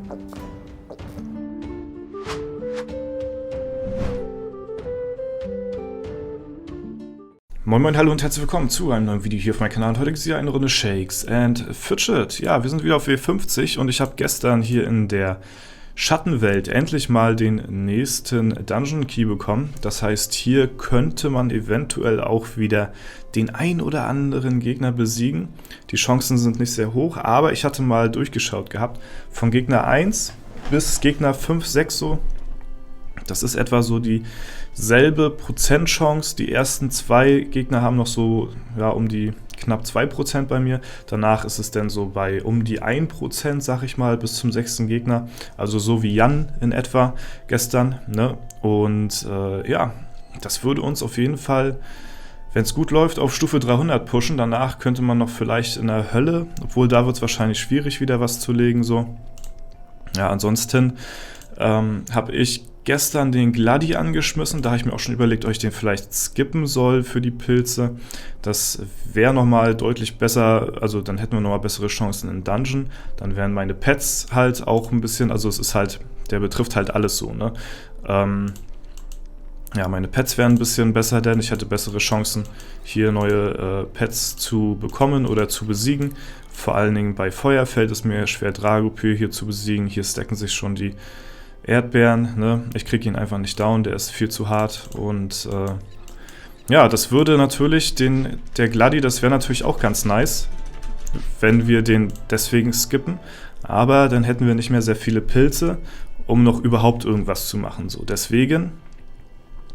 Moin Moin, hallo und herzlich willkommen zu einem neuen Video hier auf meinem Kanal. Und heute gibt es hier eine Runde Shakes and Fidget. Ja, wir sind wieder auf W50 und ich habe gestern hier in der Schattenwelt endlich mal den nächsten Dungeon Key bekommen. Das heißt, hier könnte man eventuell auch wieder den ein oder anderen Gegner besiegen. Die Chancen sind nicht sehr hoch, aber ich hatte mal durchgeschaut gehabt. Von Gegner 1 bis Gegner 5, 6 so. Das ist etwa so dieselbe Prozentchance. Die ersten zwei Gegner haben noch so ja, um die knapp 2% bei mir. Danach ist es dann so bei um die 1%, sag ich mal, bis zum 6. Gegner. Also so wie Jan in etwa gestern. Ne? Und ja, das würde uns auf jeden Fall, wenn es gut läuft, auf Stufe 300 pushen. Danach könnte man noch vielleicht in der Hölle, obwohl da wird es wahrscheinlich schwierig, wieder was zu legen. So. Ja, ansonsten habe ich gestern den Gladi angeschmissen. Da habe ich mir auch schon überlegt, ob ich den vielleicht skippen soll für die Pilze. Das wäre nochmal deutlich besser. Also dann hätten wir nochmal bessere Chancen in Dungeon. Dann wären meine Pets halt auch ein bisschen, also es ist halt, der betrifft halt alles so, ne? Ja, meine Pets wären ein bisschen besser, denn ich hätte bessere Chancen, hier neue Pets zu bekommen oder zu besiegen. Vor allen Dingen bei Feuer fällt es mir schwer, Dragopyr hier zu besiegen. Hier stacken sich schon die Erdbeeren, ne? Ich kriege ihn einfach nicht down, der ist viel zu hart und ja, das würde natürlich der Gladi, das wäre natürlich auch ganz nice, wenn wir den deswegen skippen, aber dann hätten wir nicht mehr sehr viele Pilze, um noch überhaupt irgendwas zu machen, so. Deswegen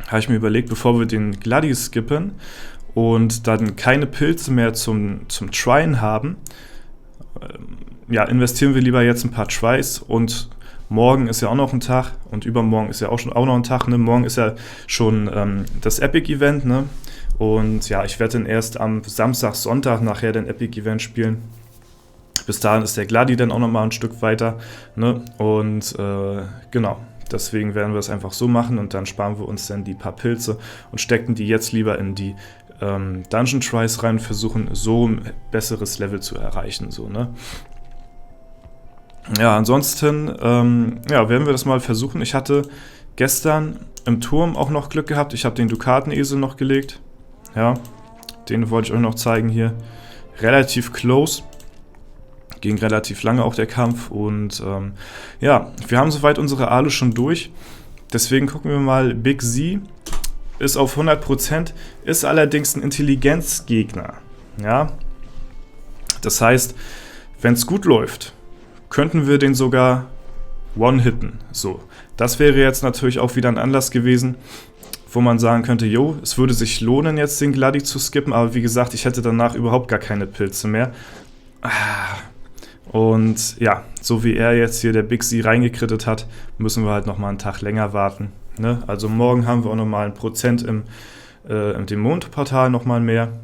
habe ich mir überlegt, bevor wir den Gladi skippen und dann keine Pilze mehr zum Tryen haben, ja, investieren wir lieber jetzt ein paar Tries und morgen ist ja auch noch ein Tag und übermorgen ist ja auch noch ein Tag. Ne? Morgen ist ja schon das Epic-Event. Ne? Und ja, ich werde dann erst am Samstag, Sonntag nachher den Epic-Event spielen. Bis dahin ist der Gladi dann auch noch mal ein Stück weiter. Ne? Und genau, deswegen werden wir es einfach so machen und dann sparen wir uns dann die paar Pilze und stecken die jetzt lieber in die Dungeon Tries rein und versuchen so ein besseres Level zu erreichen. So, ne? Ja, ansonsten ja, werden wir das mal versuchen. Ich hatte gestern im Turm auch noch Glück gehabt. Ich habe den Dukatenesel noch gelegt. Ja, den wollte ich euch noch zeigen hier. Relativ close. Ging relativ lange auch der Kampf. Und ja, wir haben soweit unsere Aale schon durch. Deswegen gucken wir mal. Big Z ist auf 100%, ist allerdings ein Intelligenzgegner. Ja, das heißt, wenn es gut läuft, könnten wir den sogar one-hitten. So, das wäre jetzt natürlich auch wieder ein Anlass gewesen, wo man sagen könnte, jo, es würde sich lohnen, jetzt den Gladi zu skippen, aber wie gesagt, ich hätte danach überhaupt gar keine Pilze mehr. Und ja, so wie er jetzt hier der Big Z reingekrittet hat, müssen wir halt nochmal einen Tag länger warten. Ne? Also morgen haben wir auch nochmal 1% im Dämonenportal nochmal mehr.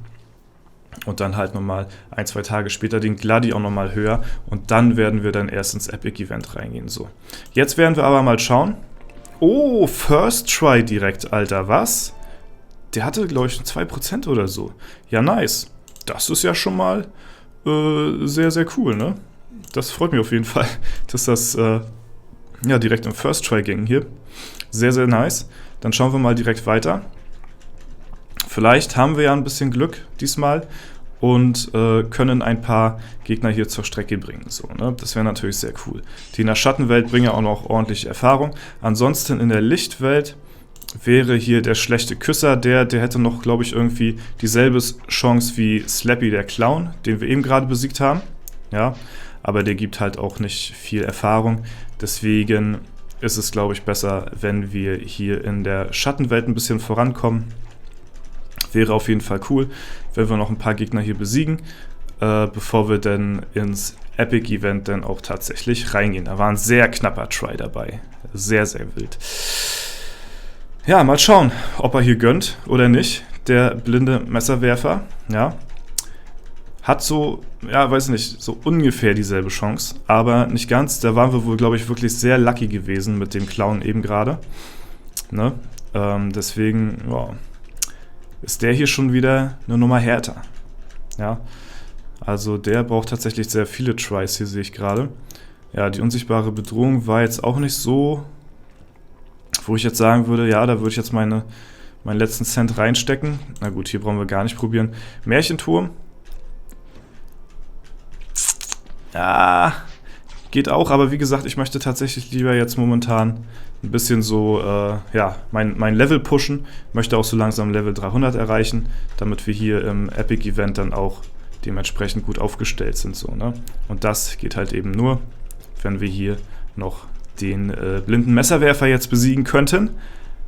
Und dann halt nochmal 1-2 Tage später den Gladi auch nochmal höher. Und dann werden wir dann erst ins Epic-Event reingehen. So. Jetzt werden wir aber mal schauen. Oh, First Try direkt, Alter. Was? Der hatte, glaube ich, 2% oder so. Ja, nice. Das ist ja schon mal sehr, sehr cool, ne? Das freut mich auf jeden Fall, dass das ja, direkt im First Try ging hier. Sehr, sehr nice. Dann schauen wir mal direkt weiter. Vielleicht haben wir ja ein bisschen Glück diesmal und können ein paar Gegner hier zur Strecke bringen. So, ne? Das wäre natürlich sehr cool. Die in der Schattenwelt bringen ja auch noch ordentliche Erfahrung. Ansonsten in der Lichtwelt wäre hier der schlechte Küsser. Der hätte noch, glaube ich, irgendwie dieselbe Chance wie Slappy der Clown, den wir eben gerade besiegt haben. Ja, aber der gibt halt auch nicht viel Erfahrung. Deswegen ist es, glaube ich, besser, wenn wir hier in der Schattenwelt ein bisschen vorankommen. Wäre auf jeden Fall cool, wenn wir noch ein paar Gegner hier besiegen, bevor wir dann ins Epic-Event dann auch tatsächlich reingehen. Da war ein sehr knapper Try dabei. Sehr, sehr wild. Ja, mal schauen, ob er hier gönnt oder nicht. Der blinde Messerwerfer, ja. Hat so, ja, weiß nicht, so ungefähr dieselbe Chance, aber nicht ganz. Da waren wir wohl, glaube ich, wirklich sehr lucky gewesen mit dem Clown eben gerade. Ne? Deswegen, ja, ist der hier schon wieder eine Nummer härter. Ja, also der braucht tatsächlich sehr viele Tries, hier sehe ich gerade. Ja, die unsichtbare Bedrohung war jetzt auch nicht so, wo ich jetzt sagen würde, ja, da würde ich jetzt meinen letzten Cent reinstecken. Na gut, hier brauchen wir gar nicht probieren. Märchenturm. Ja, geht auch, aber wie gesagt, ich möchte tatsächlich lieber jetzt momentan ein bisschen so, ja, mein Level pushen. Möchte auch so langsam Level 300 erreichen, damit wir hier im Epic-Event dann auch dementsprechend gut aufgestellt sind. So, ne? Und das geht halt eben nur, wenn wir hier noch den blinden Messerwerfer jetzt besiegen könnten.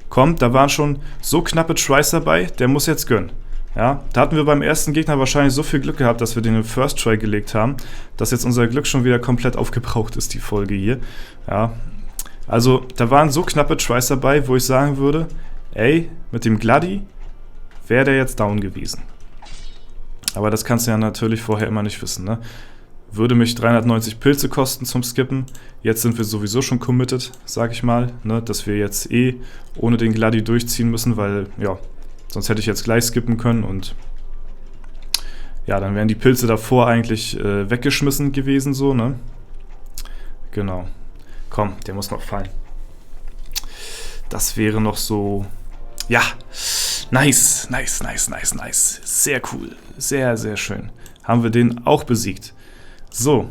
Kommt, da waren schon so knappe Tries dabei, der muss jetzt gönnen. Ja, da hatten wir beim ersten Gegner wahrscheinlich so viel Glück gehabt, dass wir den im First Try gelegt haben, dass jetzt unser Glück schon wieder komplett aufgebraucht ist, die Folge hier. Ja, also da waren so knappe Tries dabei, wo ich sagen würde, ey, mit dem Gladi wäre der jetzt down gewesen. Aber das kannst du ja natürlich vorher immer nicht wissen, ne? Würde mich 390 Pilze kosten zum Skippen. Jetzt sind wir sowieso schon committed, sag ich mal, ne? Dass wir jetzt ohne den Gladi durchziehen müssen, weil, ja, sonst hätte ich jetzt gleich skippen können und ja, dann wären die Pilze davor eigentlich weggeschmissen gewesen, so, ne? Genau. Komm, der muss noch fallen. Das wäre noch so, ja, nice. Sehr cool, sehr, sehr schön. Haben wir den auch besiegt. So,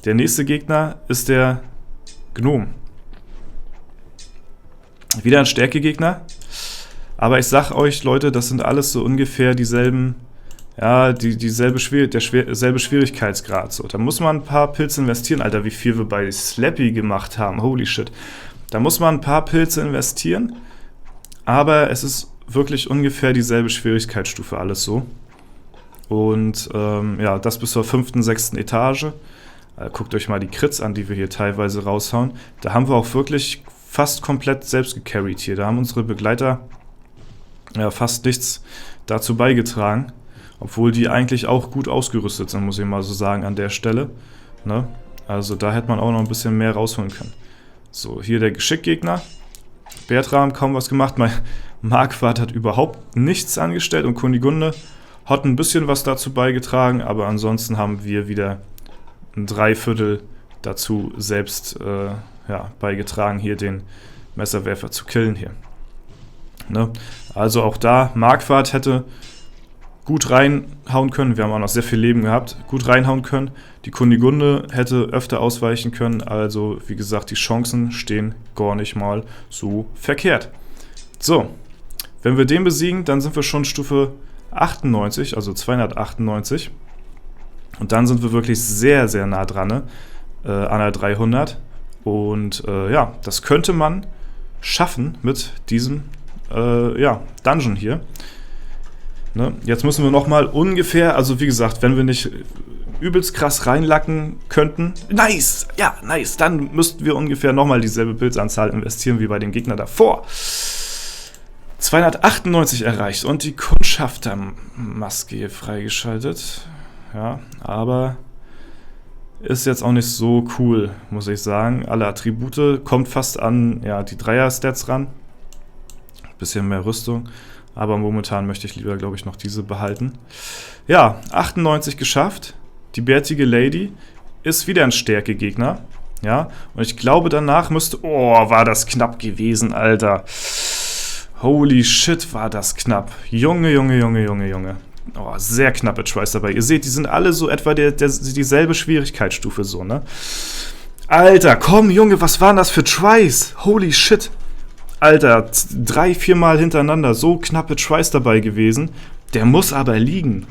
der nächste Gegner ist der Gnom. Wieder ein Stärkegegner. Aber ich sag euch, Leute, das sind alles so ungefähr dieselben, ja, selbe Schwierigkeitsgrad. So, da muss man ein paar Pilze investieren. Alter, wie viel wir bei Slappy gemacht haben. Holy shit. Da muss man ein paar Pilze investieren. Aber es ist wirklich ungefähr dieselbe Schwierigkeitsstufe alles so. Und ja, das bis zur 5., 6. Etage. Guckt euch mal die Crits an, die wir hier teilweise raushauen. Da haben wir auch wirklich fast komplett selbst gecarried hier. Da haben unsere Begleiter ja fast nichts dazu beigetragen. Obwohl die eigentlich auch gut ausgerüstet sind, muss ich mal so sagen, an der Stelle. Ne? Also da hätte man auch noch ein bisschen mehr rausholen können. So, hier der Geschickgegner. Bertram kaum was gemacht. Marquardt hat überhaupt nichts angestellt und Kunigunde hat ein bisschen was dazu beigetragen, aber ansonsten haben wir wieder ein 3/4 dazu selbst ja, beigetragen, hier den Messerwerfer zu killen hier. Ne? Also auch da, Marquardt hätte gut reinhauen können, wir haben auch noch sehr viel Leben gehabt, gut reinhauen können. Die Kunigunde hätte öfter ausweichen können, also wie gesagt, die Chancen stehen gar nicht mal so verkehrt. So, wenn wir den besiegen, dann sind wir schon Stufe 98, also 298. Und dann sind wir wirklich sehr, sehr nah dran, ne? An der 300. Und ja, das könnte man schaffen mit diesem ja, Dungeon hier. Ne? Jetzt müssen wir nochmal ungefähr, also wie gesagt, wenn wir nicht übelst krass reinlacken könnten, nice, ja, nice, dann müssten wir ungefähr nochmal dieselbe Pilzanzahl investieren wie bei dem Gegner davor. 298 erreicht und die Kundschaftermaske hier freigeschaltet. Ja, aber ist jetzt auch nicht so cool, muss ich sagen. Alle Attribute, kommt fast an ja, die Dreier-Stats ran. Bisschen mehr Rüstung, aber momentan möchte ich lieber, glaube ich, noch diese behalten. Ja, 98 geschafft. Die bärtige Lady ist wieder ein Stärkegegner. Ja, und ich glaube, danach müsste... Oh, war das knapp gewesen, Alter. Holy shit, war das knapp. Junge. Oh, sehr knappe Tries dabei. Ihr seht, die sind alle so etwa dieselbe Schwierigkeitsstufe so, ne? Alter, komm, Junge, was waren das für Tries? Holy shit. Alter, 3-4 Mal hintereinander so knappe Tries dabei gewesen. Der muss aber liegen.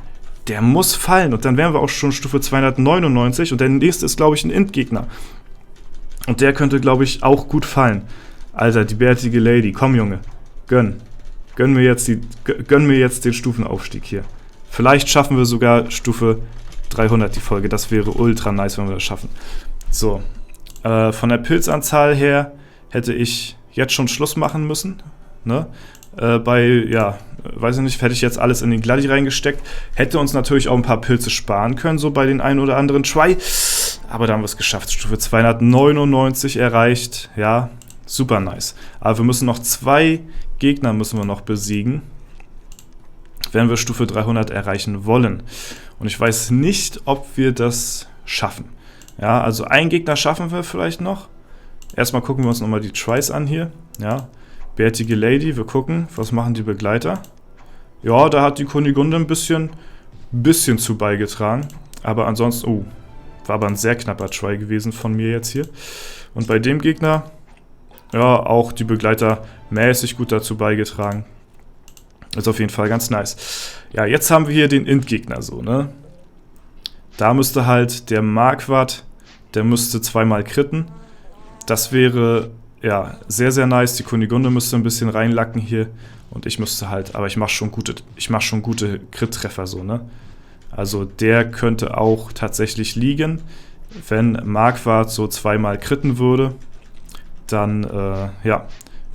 Der muss fallen. Und dann wären wir auch schon Stufe 299. Und der nächste ist, glaube ich, ein Int-Gegner. Und der könnte, glaube ich, auch gut fallen. Alter, die bärtige Lady. Komm, Junge. Gönn mir jetzt den Stufenaufstieg hier. Vielleicht schaffen wir sogar Stufe 300 die Folge. Das wäre ultra nice, wenn wir das schaffen. So. Von der Pilzanzahl her hätte ich jetzt schon Schluss machen müssen. Ne? Ja, weiß ich nicht, hätte ich jetzt alles in den Gladi reingesteckt. Hätte uns natürlich auch ein paar Pilze sparen können, so bei den einen oder anderen Try. Aber da haben wir es geschafft. Stufe 299 erreicht. Ja, super nice. Aber wir müssen noch 2 Gegner müssen wir noch besiegen, wenn wir Stufe 300 erreichen wollen. Und ich weiß nicht, ob wir das schaffen. Ja, also einen Gegner schaffen wir vielleicht noch. Erstmal gucken wir uns nochmal die Tries an hier. Ja, bärtige Lady, wir gucken, was machen die Begleiter. Ja, da hat die Kunigunde ein bisschen zu beigetragen. Aber ansonsten, war aber ein sehr knapper Try gewesen von mir jetzt hier. Und bei dem Gegner, ja, auch die Begleiter mäßig gut dazu beigetragen. Ist auf jeden Fall ganz nice. Ja, jetzt haben wir hier den Int-Gegner so, ne? Da müsste halt der Marquardt, der müsste zweimal critten. Das wäre, ja, sehr, sehr nice. Die Kunigunde müsste ein bisschen reinlacken hier. Und ich müsste halt, aber ich mache schon gute Crit-Treffer so, ne? Also der könnte auch tatsächlich liegen. Wenn Marquardt so zweimal critten würde, dann, ja,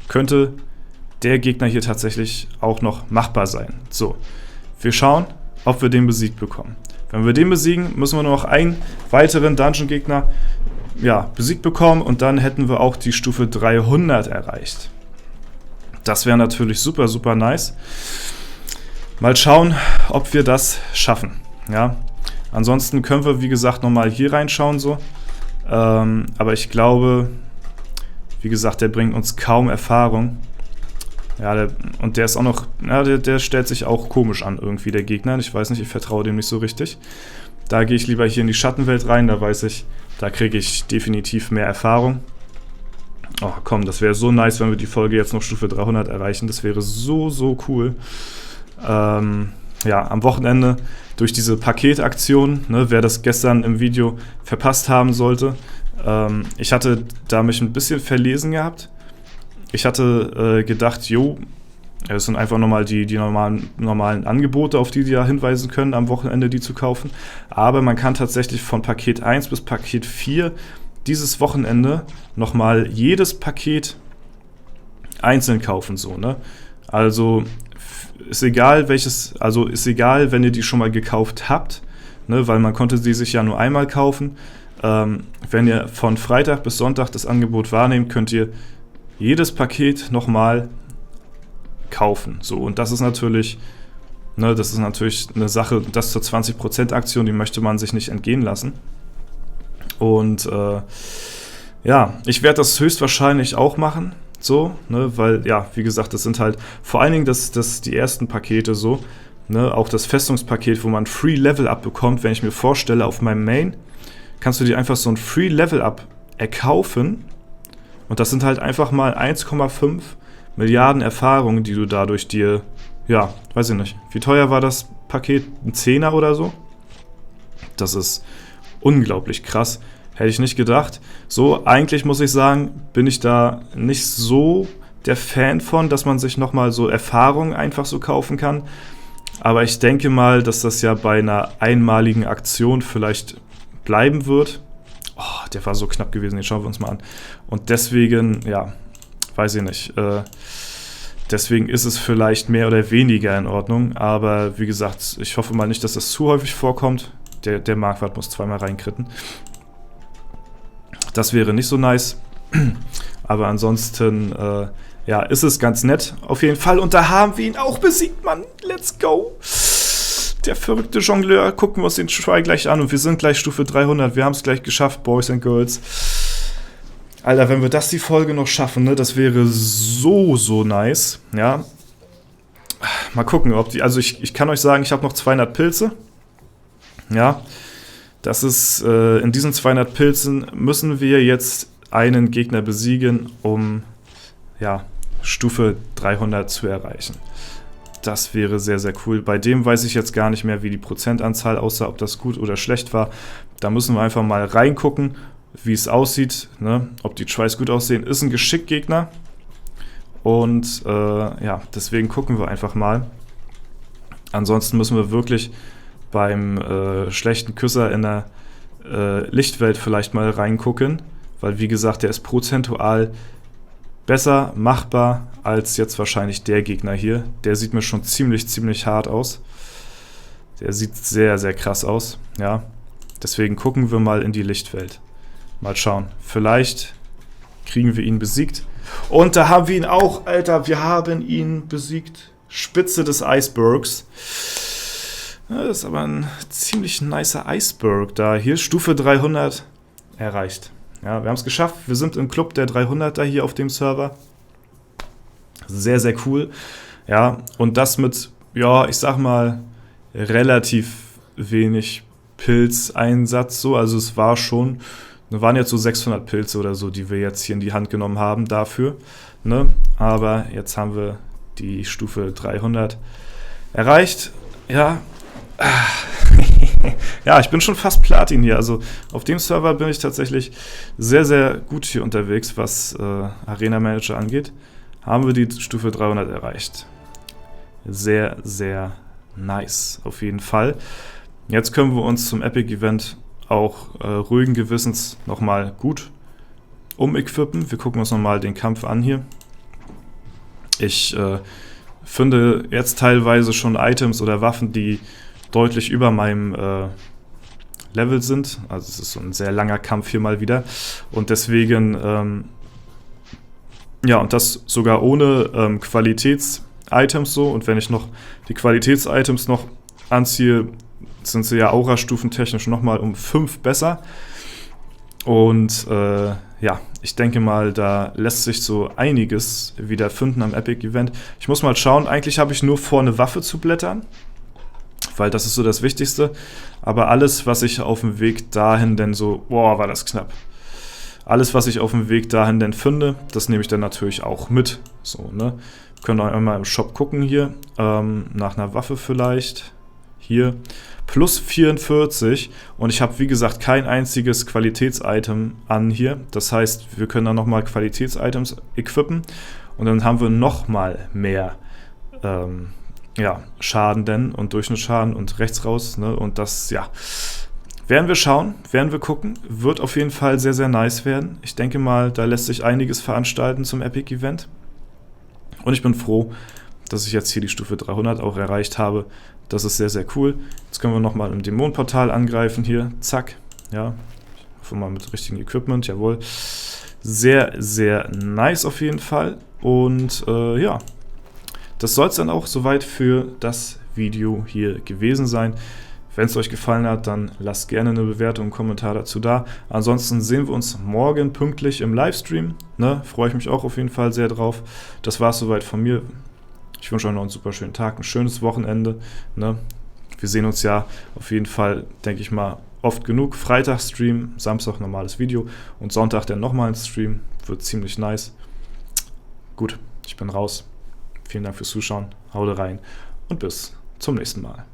könnte der Gegner hier tatsächlich auch noch machbar sein. So, wir schauen, ob wir den besiegt bekommen. Wenn wir den besiegen, müssen wir nur noch einen weiteren Dungeon-Gegner, ja, besiegt bekommen und dann hätten wir auch die Stufe 300 erreicht. Das wäre natürlich super, super nice. Mal schauen, ob wir das schaffen. Ja, ansonsten können wir, wie gesagt, nochmal hier reinschauen so. Aber ich glaube, wie gesagt, der bringt uns kaum Erfahrung. Ja, und der ist auch noch, ja, der stellt sich auch komisch an irgendwie, der Gegner. Ich weiß nicht, ich vertraue dem nicht so richtig. Da gehe ich lieber hier in die Schattenwelt rein, da weiß ich, da kriege ich definitiv mehr Erfahrung. Oh komm, das wäre so nice, wenn wir die Folge jetzt noch Stufe 300 erreichen. Das wäre so, so cool. Ja, am Wochenende durch diese Paketaktion, ne, wer das gestern im Video verpasst haben sollte, ich hatte da mich ein bisschen verlesen gehabt. Ich hatte gedacht, es sind einfach nochmal die normalen Angebote, auf die ja hinweisen können, am Wochenende die zu kaufen. Aber man kann tatsächlich von Paket 1 bis Paket 4 dieses Wochenende nochmal jedes Paket einzeln kaufen, so, ne? Also ist egal wenn ihr die schon mal gekauft habt, ne, weil man konnte sie sich ja nur einmal kaufen. Wenn ihr von Freitag bis Sonntag das Angebot wahrnehmt, könnt ihr jedes Paket nochmal kaufen. So, und das ist natürlich, ne, eine Sache, das zur 20% Aktion, die möchte man sich nicht entgehen lassen. Und ja, ich werde das höchstwahrscheinlich auch machen. So, ne, weil, ja, wie gesagt, das sind halt vor allen Dingen die ersten Pakete so, ne, auch das Festungspaket, wo man Free Level Up bekommt, wenn ich mir vorstelle, auf meinem Main, kannst du dir einfach so ein Free Level Up erkaufen und das sind halt einfach mal 1,5 Milliarden Erfahrungen, die du dadurch dir, ja, weiß ich nicht, wie teuer war das Paket? Ein Zehner oder so? Das ist unglaublich krass. Hätte ich nicht gedacht. So, eigentlich muss ich sagen, bin ich da nicht so der Fan von, dass man sich nochmal so Erfahrungen einfach so kaufen kann. Aber ich denke mal, dass das ja bei einer einmaligen Aktion vielleicht bleiben wird. Oh, der war so knapp gewesen, den schauen wir uns mal an. Und deswegen, ja, weiß ich nicht. Deswegen ist es vielleicht mehr oder weniger in Ordnung. Aber wie gesagt, ich hoffe mal nicht, dass das zu häufig vorkommt. Der Marquardt muss zweimal reinkritten. Das wäre nicht so nice. Aber ansonsten, ja, ist es ganz nett. Auf jeden Fall. Und da haben wir ihn auch besiegt, Mann. Let's go. Der verrückte Jongleur. Gucken wir uns den Try gleich an. Und wir sind gleich Stufe 300. Wir haben es gleich geschafft, Boys and Girls. Alter, wenn wir das die Folge noch schaffen, ne, das wäre so, so nice. Ja. Mal gucken, ob die... Also ich kann euch sagen, ich habe noch 200 Pilze. Ja. Das ist, in diesen 200 Pilzen müssen wir jetzt einen Gegner besiegen, um, ja, Stufe 300 zu erreichen. Das wäre sehr, sehr cool. Bei dem weiß ich jetzt gar nicht mehr, wie die Prozentanzahl aussah, ob das gut oder schlecht war. Da müssen wir einfach mal reingucken, wie es aussieht, ne? Ob die Tries gut aussehen. Ist ein Geschickgegner. Und, ja, deswegen gucken wir einfach mal. Ansonsten müssen wir wirklich beim schlechten Küsser in der Lichtwelt vielleicht mal reingucken, weil wie gesagt, der ist prozentual besser machbar als jetzt wahrscheinlich der Gegner hier. Der sieht mir schon ziemlich, ziemlich hart aus. Der sieht sehr, sehr krass aus, ja. Deswegen gucken wir mal in die Lichtwelt. Mal schauen, vielleicht kriegen wir ihn besiegt. Und da haben wir ihn auch, Alter, wir haben ihn besiegt. Spitze des Eisbergs. Ja, das ist aber ein ziemlich nicer Iceberg da. Hier Stufe 300. erreicht. Ja, wir haben es geschafft. Wir sind im Club der 300er hier auf dem Server. Sehr, sehr cool. Ja, und das mit, ja, ich sag mal, relativ wenig Pilzeinsatz. So. Also es waren jetzt so 600 Pilze oder so, die wir jetzt hier in die Hand genommen haben dafür. Ne? Aber jetzt haben wir die Stufe 300 erreicht. Ja, ja, ich bin schon fast Platin hier. Also auf dem Server bin ich tatsächlich sehr, sehr gut hier unterwegs, was Arena Manager angeht. Haben wir die Stufe 300 erreicht. Sehr, sehr nice, auf jeden Fall. Jetzt können wir uns zum Epic Event auch ruhigen Gewissens nochmal gut umequippen. Wir gucken uns nochmal den Kampf an hier. Ich finde jetzt teilweise schon Items oder Waffen, die deutlich über meinem Level sind. Also es ist so ein sehr langer Kampf hier mal wieder. Und deswegen, ja, und das sogar ohne Qualitäts-Items so. Und wenn ich noch die Qualitäts-Items noch anziehe, sind sie ja Aura-stufentechnisch nochmal um 5 besser. Und ja, ich denke mal, da lässt sich so einiges wieder finden am Epic-Event. Ich muss mal schauen, eigentlich habe ich nur vor, eine Waffe zu blättern, weil das ist so das Wichtigste. Aber alles, was ich auf dem Weg dahin denn so, boah, war das knapp. Alles, was ich auf dem Weg dahin denn finde, das nehme ich dann natürlich auch mit. So, ne? Wir können auch einmal im Shop gucken hier, nach einer Waffe vielleicht. Hier, plus 44 und ich habe wie gesagt kein einziges Qualitätsitem an hier. Das heißt, wir können dann nochmal Qualitätsitems equippen und dann haben wir nochmal mehr ja, Schaden denn und Durchschnittsschaden und rechts raus. Ne? Und das, ja, werden wir schauen, werden wir gucken. Wird auf jeden Fall sehr, sehr nice werden. Ich denke mal, da lässt sich einiges veranstalten zum Epic Event. Und ich bin froh, dass ich jetzt hier die Stufe 300 auch erreicht habe. Das ist sehr, sehr cool. Jetzt können wir nochmal im Dämonenportal angreifen hier. Zack. Ja, ich hoffe mal mit richtigem Equipment. Jawohl. Sehr, sehr nice auf jeden Fall. Und ja, das soll es dann auch soweit für das Video hier gewesen sein. Wenn es euch gefallen hat, dann lasst gerne eine Bewertung und einen Kommentar dazu da. Ansonsten sehen wir uns morgen pünktlich im Livestream. Ne? Freue ich mich auch auf jeden Fall sehr drauf. Das war es soweit von mir. Ich wünsche euch noch einen super schönen Tag, ein schönes Wochenende. Ne? Wir sehen uns ja auf jeden Fall, denke ich mal, oft genug. Freitag Stream, Samstag normales Video und Sonntag dann nochmal ein Stream. Wird ziemlich nice. Gut, ich bin raus. Vielen Dank fürs Zuschauen. Haut rein und bis zum nächsten Mal.